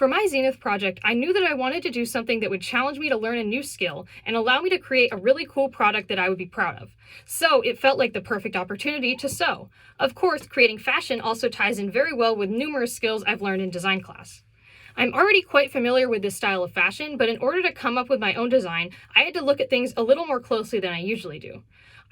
For my Zenith project, I knew that I wanted to do something that would challenge me to learn a new skill and allow me to create a really cool product that I would be proud of. So it felt like the perfect opportunity to sew. Of course, creating fashion also ties in very well with numerous skills I've learned in design class. I'm already quite familiar with this style of fashion, but in order to come up with my own design, I had to look at things a little more closely than I usually do.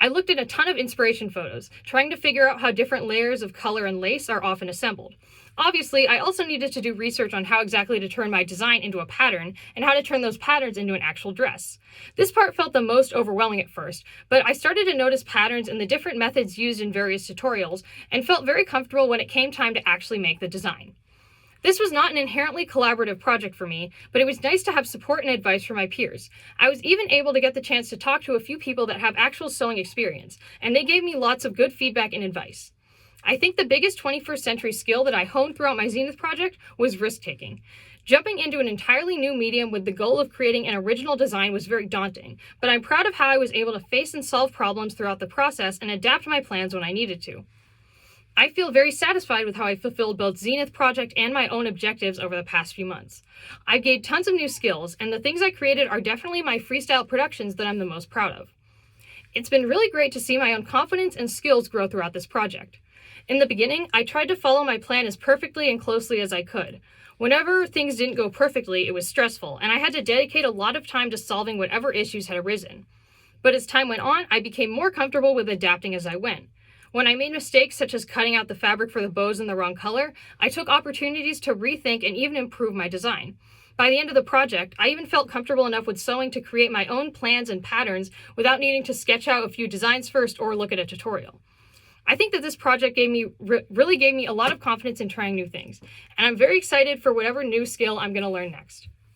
I looked at a ton of inspiration photos, trying to figure out how different layers of color and lace are often assembled. Obviously, I also needed to do research on how exactly to turn my design into a pattern and how to turn those patterns into an actual dress. This part felt the most overwhelming at first, but I started to notice patterns in the different methods used in various tutorials and felt very comfortable when it came time to actually make the design. This was not an inherently collaborative project for me, but it was nice to have support and advice from my peers. I was even able to get the chance to talk to a few people that have actual sewing experience, and they gave me lots of good feedback and advice. I think the biggest 21st century skill that I honed throughout my Zenith project was risk-taking. Jumping into an entirely new medium with the goal of creating an original design was very daunting, but I'm proud of how I was able to face and solve problems throughout the process and adapt my plans when I needed to. I feel very satisfied with how I fulfilled both Zenith project and my own objectives over the past few months. I've gained tons of new skills, and the things I created are definitely my freestyle productions that I'm the most proud of. It's been really great to see my own confidence and skills grow throughout this project. In the beginning, I tried to follow my plan as perfectly and closely as I could. Whenever things didn't go perfectly, it was stressful, and I had to dedicate a lot of time to solving whatever issues had arisen. But as time went on, I became more comfortable with adapting as I went. When I made mistakes such as cutting out the fabric for the bows in the wrong color, I took opportunities to rethink and even improve my design. By the end of the project, I even felt comfortable enough with sewing to create my own plans and patterns without needing to sketch out a few designs first or look at a tutorial. I think that this project really gave me a lot of confidence in trying new things, and I'm very excited for whatever new skill I'm going to learn next.